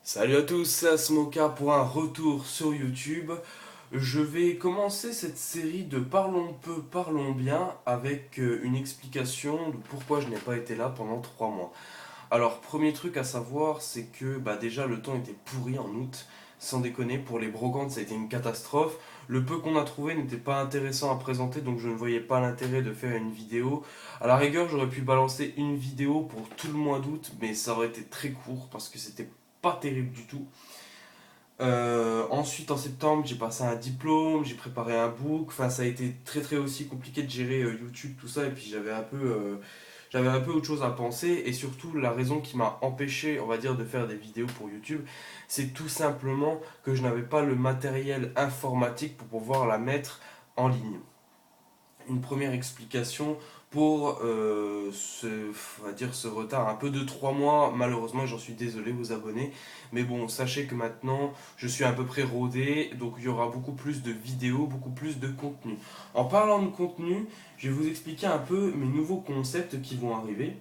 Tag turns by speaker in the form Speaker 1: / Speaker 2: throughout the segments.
Speaker 1: Salut à tous, c'est Asmoka pour un retour sur YouTube. Je vais commencer cette série de Parlons peu, parlons bien avec une explication de pourquoi je n'ai pas été là pendant 3 mois. Alors, premier truc à savoir, c'est que déjà le temps était pourri en août. Sans déconner, pour les brocantes, ça a été une catastrophe. Le peu qu'on a trouvé n'était pas intéressant à présenter, donc je ne voyais pas l'intérêt de faire une vidéo. À la rigueur, j'aurais pu balancer une vidéo pour tout le mois d'août, mais ça aurait été très court parce que c'était pas terrible du tout. Ensuite, en septembre, j'ai passé un diplôme, j'ai préparé un book. Enfin, ça a été très très aussi compliqué de gérer YouTube, tout ça. Et puis j'avais un peu autre chose à penser. Et surtout, la raison qui m'a empêché, on va dire, de faire des vidéos pour YouTube, c'est tout simplement que je n'avais pas le matériel informatique pour pouvoir la mettre en ligne. Une première explication pour on va dire ce retard un peu de 3 mois. Malheureusement, j'en suis désolé aux abonnés. Mais bon, sachez que maintenant, je suis à peu près rodé. Donc il y aura beaucoup plus de vidéos, beaucoup plus de contenu. En parlant de contenu, je vais vous expliquer un peu mes nouveaux concepts qui vont arriver.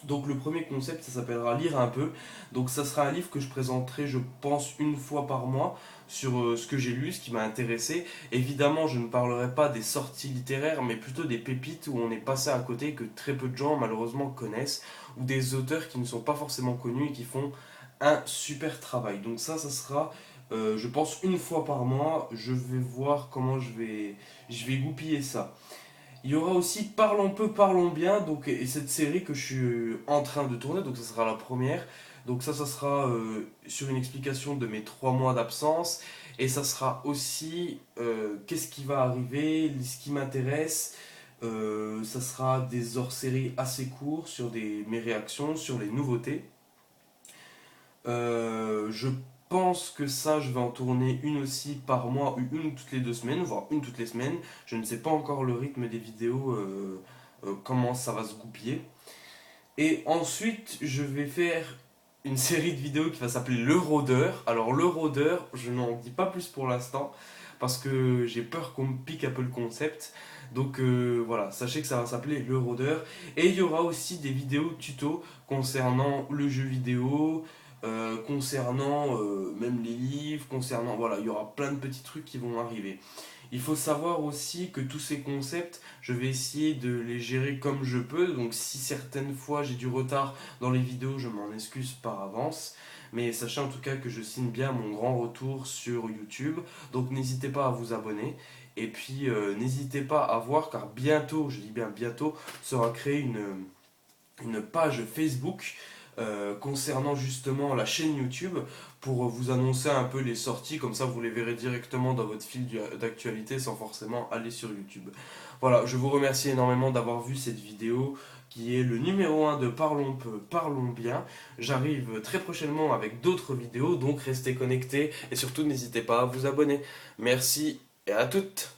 Speaker 1: Donc le premier concept, ça s'appellera Lire un peu. Donc ça sera un livre que je présenterai, je pense, une fois par mois sur ce que j'ai lu, ce qui m'a intéressé. Évidemment, je ne parlerai pas des sorties littéraires, mais plutôt des pépites où on est passé à côté, que très peu de gens malheureusement connaissent, ou des auteurs qui ne sont pas forcément connus et qui font un super travail. Donc ça sera, je pense, une fois par mois. Je vais voir comment je vais goupiller ça. Il y aura aussi Parlons peu, parlons bien, donc, et cette série que je suis en train de tourner, donc ça sera la première. Donc ça sera sur une explication de mes 3 mois d'absence. Et ça sera aussi qu'est-ce qui va arriver, ce qui m'intéresse. Ça sera des hors-séries assez courts sur mes réactions, sur les nouveautés. Je pense que ça, je vais en tourner une aussi par mois, ou une toutes les 2 semaines, voire une toutes les semaines. Je ne sais pas encore le rythme des vidéos, comment ça va se goupiller. Et ensuite, je vais faire une série de vidéos qui va s'appeler Le Rôdeur. Alors, Le Rôdeur, je n'en dis pas plus pour l'instant, parce que j'ai peur qu'on me pique un peu le concept. Donc voilà, sachez que ça va s'appeler Le Rôdeur. Et il y aura aussi des vidéos tuto concernant le jeu vidéo, concernant même les livres, concernant... Voilà, il y aura plein de petits trucs qui vont arriver. Il faut savoir aussi que tous ces concepts, je vais essayer de les gérer comme je peux. Donc si certaines fois j'ai du retard dans les vidéos, je m'en excuse par avance. Mais sachez en tout cas que je signe bien mon grand retour sur YouTube. Donc n'hésitez pas à vous abonner. Et puis n'hésitez pas à voir car bientôt, je dis bien bientôt, sera créée une page Facebook concernant justement la chaîne YouTube pour vous annoncer un peu les sorties, comme ça vous les verrez directement dans votre fil d'actualité sans forcément aller sur YouTube. Voilà, je vous remercie énormément d'avoir vu cette vidéo qui est le numéro 1 de Parlons peu, parlons bien. J'arrive très prochainement avec d'autres vidéos, donc restez connectés et surtout n'hésitez pas à vous abonner. Merci et à toutes.